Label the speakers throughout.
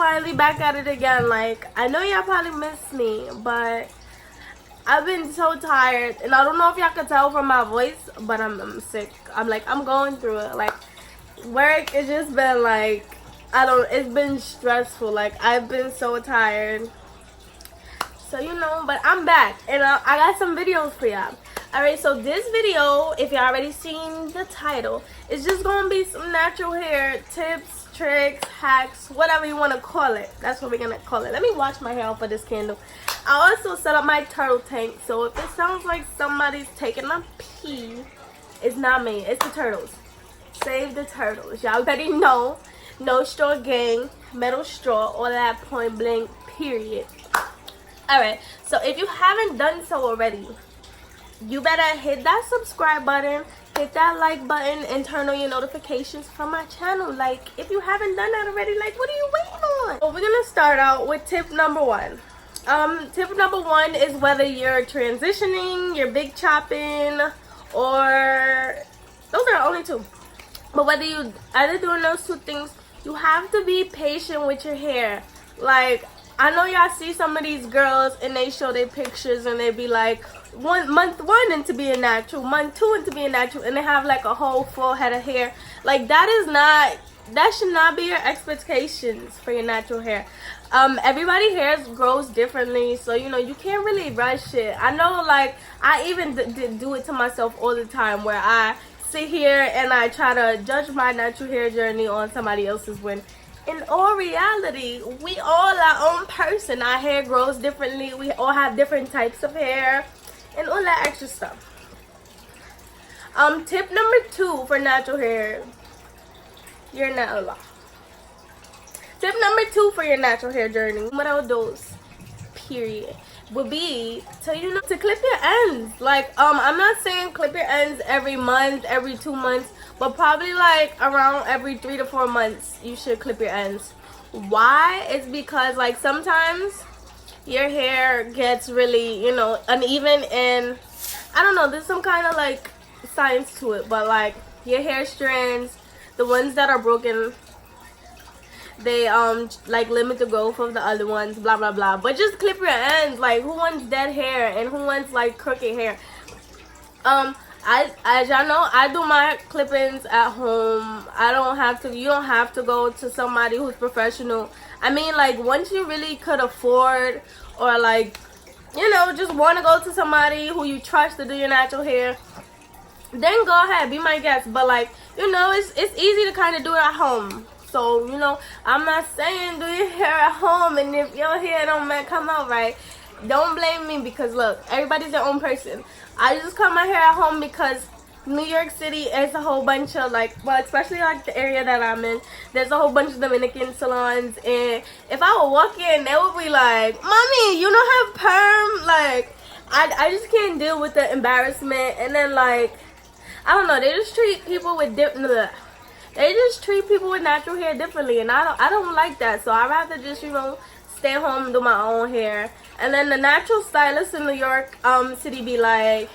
Speaker 1: finally back at it again. Like, I know y'all probably missed me, but I've been so tired, and I don't know if y'all can tell from my voice, but I'm sick. I'm going through it. Like, work has just been like, it's been stressful. Like, I've been so tired. So, you know, but I'm back, and I got some videos for y'all. Alright, so this video, if y'all already seen the title, it's just gonna be some natural hair tips, tricks, hacks, whatever you want to call it. That's what we're gonna call it. Let me wash my hair off for this candle. I also set up my turtle tank, so if it sounds like somebody's taking a pee, it's not me, it's the turtles. Save the turtles. Y'all already know. No straw gang, metal straw, all that point blank, period. Alright, so if you haven't done so already, you better hit that subscribe button, hit that like button, and turn on your notifications from my channel. Like, if you haven't done that already, like, what are you waiting on? So we're gonna start out with tip number one. Tip number one is whether you're transitioning, you're big chopping, or those are the only two. But whether you either doing those two things, you have to be patient with your hair. Like, I know y'all see some of these girls and they show their pictures and they be like, month one into being natural, month two into being natural, and they have like a whole full head of hair. Like, that should not be your expectations for your natural hair. Everybody's hair grows differently, so you know, you can't really rush it. I know, like, I even do it to myself all the time, where I sit here and I try to judge my natural hair journey on somebody else's, when in all reality, we all our own person. Our hair grows differently. We all have different types of hair and all that extra stuff. Tip number two for natural hair. You're not alone. Tip number two for your natural hair journey, one of those, period, would be to clip your ends. Like, I'm not saying clip your ends every month, every 2 months, but probably like around every 3 to 4 months you should clip your ends. Why? It's because, like, sometimes your hair gets really, you know, uneven, and I don't know, there's some kind of like science to it, but like your hair strands, the ones that are broken, they like limit the growth of the other ones, blah blah blah. But just clip your ends. Like, who wants dead hair and who wants like crooked hair? As y'all know, I do my clip-ins at home. You don't have to go to somebody who's professional. I mean, like, once you really could afford, or like, you know, just want to go to somebody who you trust to do your natural hair, then go ahead, be my guest. But like, you know, it's easy to kind of do it at home. So, you know, I'm not saying do your hair at home, and if your hair don't come out right, don't blame me, because look, everybody's their own person. I just cut my hair at home because New York City is a whole bunch of, like, well, especially like the area that I'm in, there's a whole bunch of Dominican salons, and if I would walk in, they would be like, "Mommy, you don't have perm?" Like, I just can't deal with the embarrassment. And then, like, I don't know, they just treat people with natural hair differently, and I don't like that. So I'd rather just, you know, stay home and do my own hair. And then the natural stylists in New York City be like,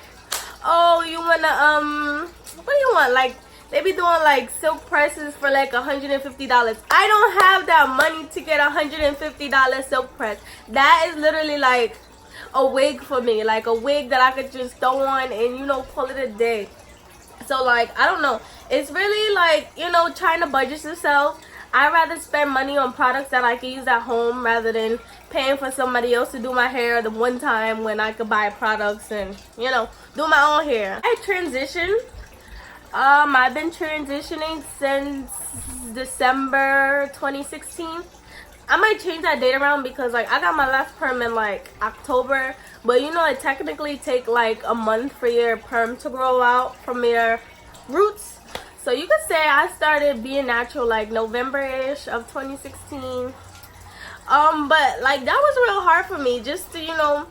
Speaker 1: "Oh, you wanna what do you want?" Like, they be doing like silk presses for like $150. I don't have that money to get $150 silk press. That is literally like a wig for me, like a wig that I could just throw on and, you know, call it a day. So, like, I don't know, it's really like, you know, trying to budget yourself. I'd rather spend money on products that I can use at home rather than paying for somebody else to do my hair the one time when I could buy products and, you know, do my own hair. I transitioned. I've been transitioning since December 2016. I might change that date around because, like, I got my last perm in like October, but you know, it technically take like a month for your perm to grow out from your roots. So you could say I started being natural like November-ish of 2016. But like, that was real hard for me, just to, you know,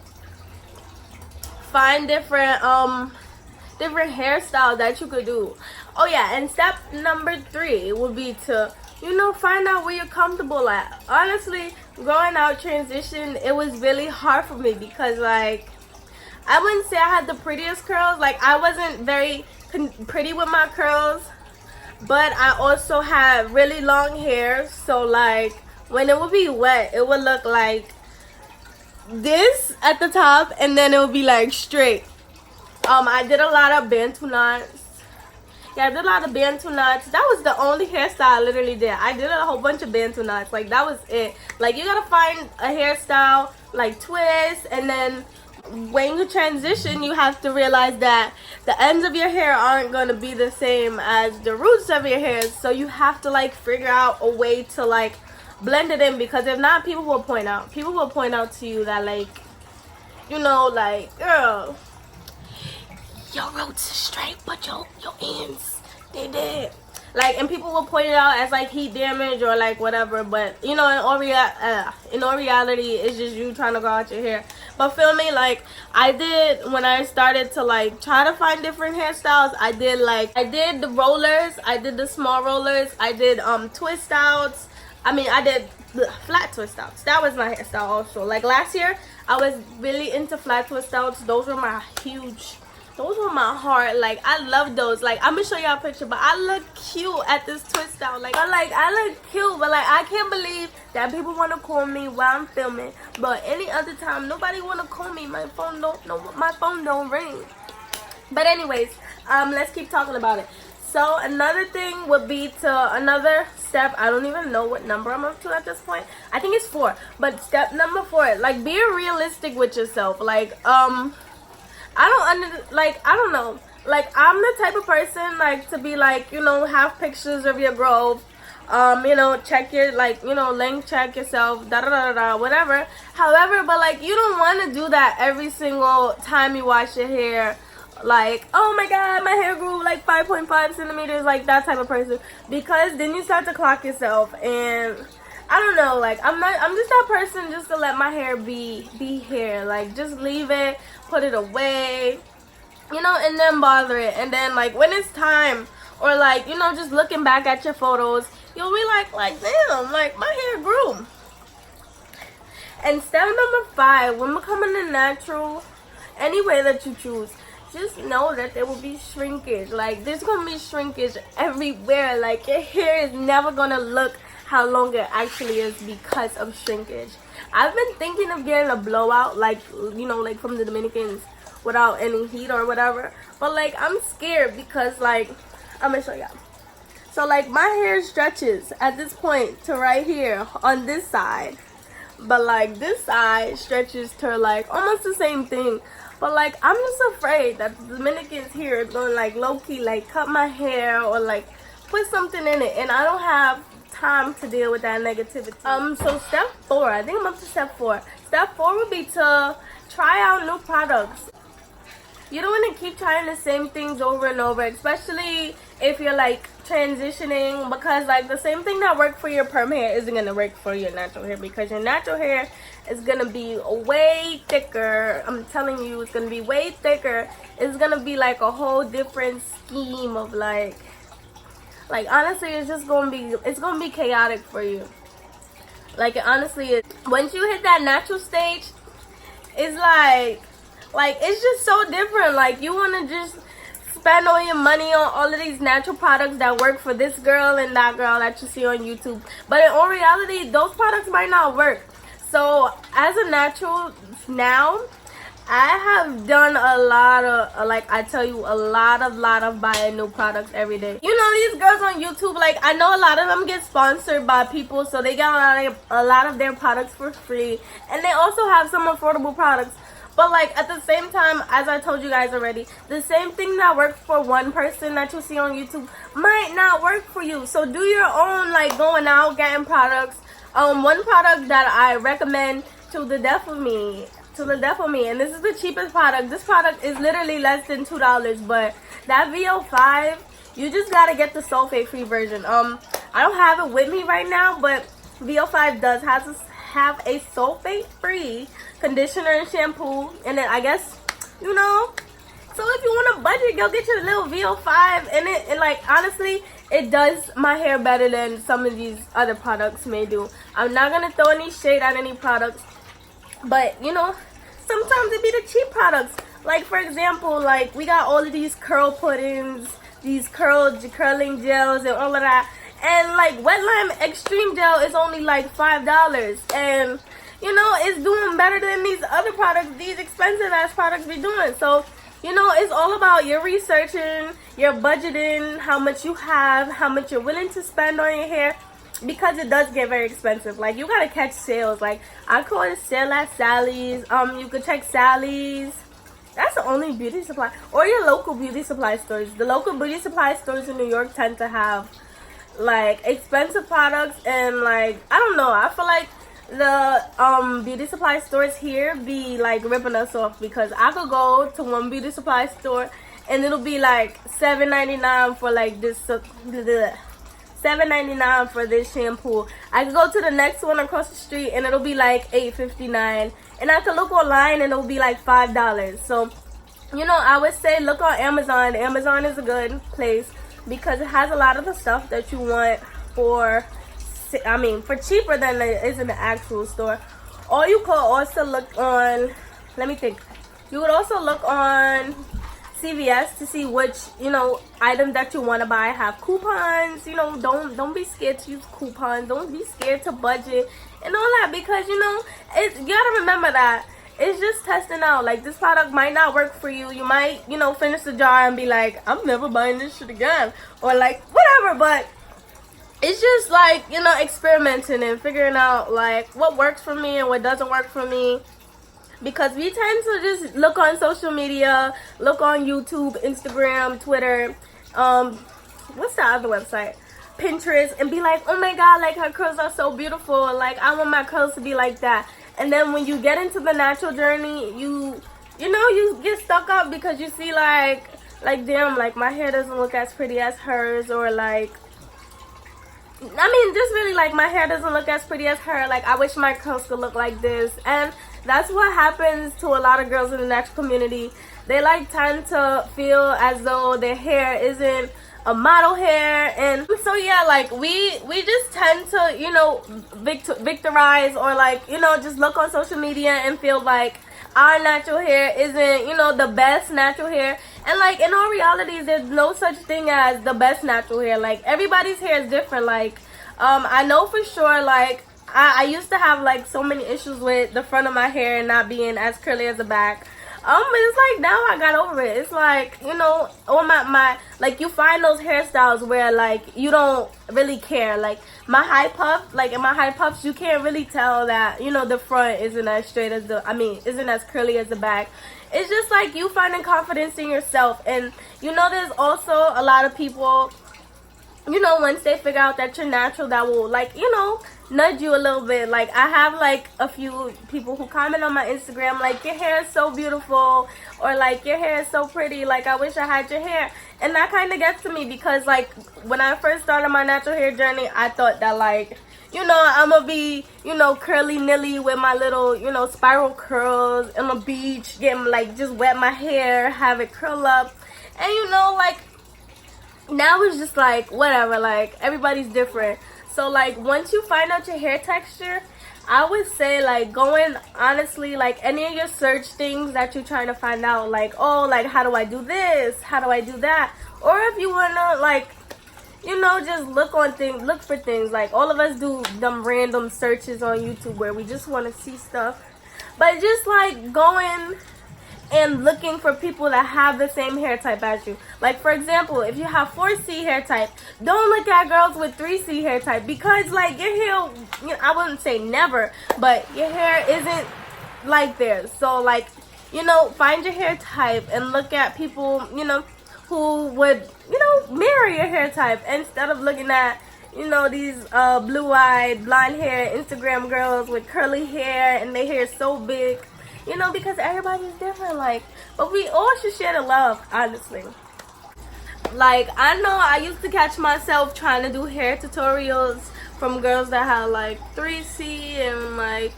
Speaker 1: find different hairstyles that you could do. Oh yeah, and step number 3 would be to, you know, find out where you're comfortable at. Honestly, growing out transition, it was really hard for me because, like, I wouldn't say I had the prettiest curls. Like, I wasn't very pretty with my curls, but I also had really long hair. So, like, when it would be wet, it would look like this at the top, and then it would be like straight. I did a lot of bantu knots. Yeah, I did a lot of bantu knots. That was the only hairstyle I literally did. I did a whole bunch of bantu knots. Like, that was it. Like, you gotta find a hairstyle, like twist, and then when you transition, you have to realize that the ends of your hair aren't gonna be the same as the roots of your hair. So you have to like figure out a way to like blend it in, because if not, people will point out to you that, like, you know, like, girl, your roots are straight, but your ends, they did. Like, and people will point it out as like heat damage or like whatever, but you know, in all reality, it's just you trying to grow out your hair. But feel me, like, I did, when I started to like try to find different hairstyles, I did the rollers, I did the small rollers, I did twist outs. I mean, I did flat twist outs. That was my hairstyle also. Like, last year, I was really into flat twist outs. Those were my heart. Like, I love those. Like, I'm gonna show y'all a picture, but I look cute at this twist out. Like, I look cute, but like, I can't believe that people want to call me while I'm filming. But any other time, nobody want to call me. My phone don't ring. But anyways, let's keep talking about it. So another thing would be to another step. I don't even know what number I'm up to at this point. I think it's 4. But step number 4, like, be realistic with yourself. Like, I don't know. Like, I'm the type of person, like, to be like, you know, have pictures of your growth. You know, check your, like, you know, length check yourself, whatever. However, but like, you don't want to do that every single time you wash your hair. Like, oh my god, my hair grew like 5.5 centimeters, like that type of person, because then you start to clock yourself. And I don't know, like, I'm just that person just to let my hair be hair. Like, just leave it, put it away, you know, and then bother it. And then, like, when it's time, or like, you know, just looking back at your photos, you'll be like damn, like, my hair grew. And step number 5, when becoming a natural, any way that you choose, just know that there will be shrinkage. Like, there's gonna be shrinkage everywhere. Like, your hair is never gonna look how long it actually is because of shrinkage. I've been thinking of getting a blowout, like, you know, like from the Dominicans, without any heat or whatever. But like, I'm scared because, like, I'm gonna show y'all. So like, my hair stretches at this point to right here on this side, but like this side stretches to like almost the same thing. But like, I'm just afraid that the Dominicans here is gonna like low-key like cut my hair or like put something in it, and I don't have time to deal with that negativity. So step 4, I think I'm up to step 4. Step 4 would be to try out new products. You don't want to keep trying the same things over and over, especially if you're like transitioning, because like the same thing that worked for your perm hair isn't going to work for your natural hair, because your natural hair is going to be way thicker. I'm telling you, it's going to be way thicker. It's going to be like a whole different scheme of like honestly, it's just going to be chaotic for you. Like, it honestly is. Once you hit that natural stage, it's like it's just so different. Like, you want to just spend all your money on all of these natural products that work for this girl and that girl that you see on YouTube, but in all reality, those products might not work. So as a natural now, I have done a lot of a lot of buying new products every day. You know, these girls on YouTube, like, I know a lot of them get sponsored by people, so they get a lot of their products for free, and they also have some affordable products. But like, at the same time, as I told you guys already, the same thing that works for one person that you see on YouTube might not work for you. So do your own, like, going out, getting products. One product that I recommend to the death of me, and this is the cheapest product. This product is literally less than $2, but that VO5, you just gotta get the sulfate-free version. I don't have it with me right now, but VO5 does have a sulfate-free conditioner and shampoo, and then I guess, you know, so if you want a budget, go get your little VO5 in it. And like, honestly, it does my hair better than some of these other products may do. I'm not gonna throw any shade at any products, but you know, sometimes it be the cheap products. Like, for example, like, we got all of these curl puddings, these curling gels and all of that. And like wet lime extreme gel is only like $5, and you know it's doing better than these other products, these expensive ass products be doing. So you know, it's all about your researching, your budgeting, how much you have, how much you're willing to spend on your hair, because it does get very expensive. Like, you gotta catch sales. Like, I caught a sale at Sally's. You could check Sally's. That's the only beauty supply. Or your local beauty supply stores. The local beauty supply stores in New York tend to have, like, expensive products. And, like, I don't know. I feel like the beauty supply stores here be like ripping us off, because I could go to one beauty supply store and it'll be like $7.99 for like this $7.99 for this shampoo. I could go to the next one across the street and it'll be like $8.59, and I could look online and it'll be like $5. So you know, I would say look on Amazon. Amazon is a good place because it has a lot of the stuff that you want for cheaper than it is in the actual store. Or you could also look on, let me think. You would also look on CVS to see which, you know, items that you want to buy have coupons. You know, don't be scared to use coupons. Don't be scared to budget and all that, because you know, you gotta remember that it's just testing out. Like, this product might not work for you. You might, you know, finish the jar and be like, I'm never buying this shit again, or like whatever. But it's just like, you know, experimenting and figuring out like what works for me and what doesn't work for me, because we tend to just look on social media, look on YouTube, Instagram, Twitter, what's the other website, Pinterest, and be like, oh my god, like her curls are so beautiful, like I want my curls to be like that. And then when you get into the natural journey, you know, you get stuck up because you see like damn, like my hair doesn't look as pretty as hers, or like, I mean, just really like my hair doesn't look as pretty as her. Like, I wish my curls could look like this. And that's what happens to a lot of girls in the natural community. They like tend to feel as though their hair isn't a model hair. And so yeah, like we just tend to, you know, victorize, or like, you know, just look on social media and feel like our natural hair isn't, you know, the best natural hair. And like, in all reality, there's no such thing as the best natural hair. Like, everybody's hair is different. Like, I know for sure, like, I used to have like so many issues with the front of my hair and not being as curly as the back. But it's like now I got over it. It's like, you know, all my like, you find those hairstyles where like you don't really care. Like my high puff, like in my high puffs, you can't really tell that, you know, the front isn't as straight as isn't as curly as the back. It's just like you finding confidence in yourself. And you know, there's also a lot of people, you know, once they figure out that you're natural, that will, like, you know, nudge you a little bit. Like, I have like a few people who comment on my Instagram like, your hair is so beautiful, or like, your hair is so pretty, like I wish I had your hair. And that kind of gets to me, because like when I first started my natural hair journey, I thought that like, you know, I'm gonna be, you know, curly nilly with my little, you know, spiral curls on the beach, getting like, just wet my hair, have it curl up. And you know, like, now it's just like whatever, like everybody's different. So like, once you find out your hair texture, I would say like, going honestly, like any of your search things that you're trying to find out, like, oh, like how do I do this, how do I do that, or if you wanna like, you know, just look for things. Like, all of us do them random searches on YouTube where we just want to see stuff, but just like going and looking for people that have the same hair type as you. Like, for example, if you have 4C hair type, don't look at girls with 3C hair type, because like your hair, you know, I wouldn't say never, but your hair isn't like theirs. So like, you know, find your hair type and look at people, you know, who would, you know, mirror your hair type, instead of looking at, you know, these blue-eyed, blonde hair Instagram girls with curly hair and their hair is so big. You know, because everybody's different, like, but we all should share the love, honestly. Like, I know I used to catch myself trying to do hair tutorials from girls that had like 3C and like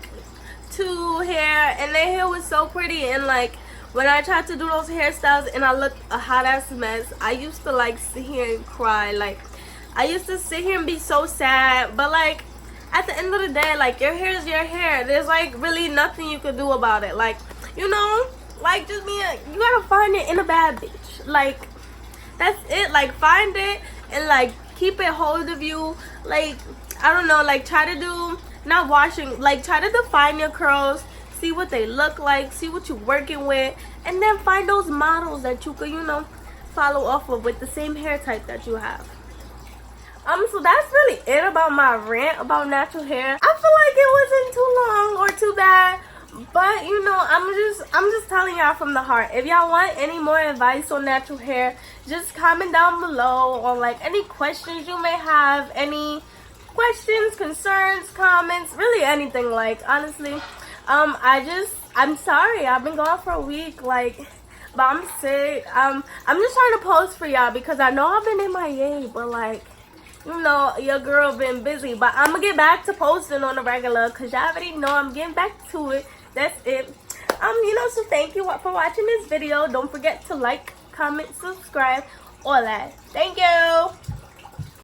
Speaker 1: 2 hair, and their hair was so pretty. And like, when I tried to do those hairstyles and I looked a hot ass mess, I used to like sit here and cry. Like, I used to sit here and be so sad. But like, at the end of the day, like, your hair is your hair. There's like really nothing you could do about it. Like, you know, like, just you gotta find it in a bad bitch. Like, that's it. Like, find it and like keep it hold of you. Like, I don't know, like try to do, not washing, like try to define your curls, see what they look like, see what you're working with, and then find those models that you could, you know, follow off of with the same hair type that you have. So that's really it about my rant about natural hair. I feel like it wasn't too long or too bad, but you know, I'm just telling y'all from the heart. If y'all want any more advice on natural hair, just comment down below on like any questions you may have, any questions, concerns, comments, really anything. Like honestly, I'm sorry I've been gone for a week, like, but I'm sick. I'm just trying to post for y'all because I know I've been MIA, but like, you know, your girl been busy. But I'm gonna get back to posting on the regular because y'all already know I'm getting back to it. That's it. You know, so thank you for watching this video. Don't forget to like, comment, subscribe, all that. Thank you.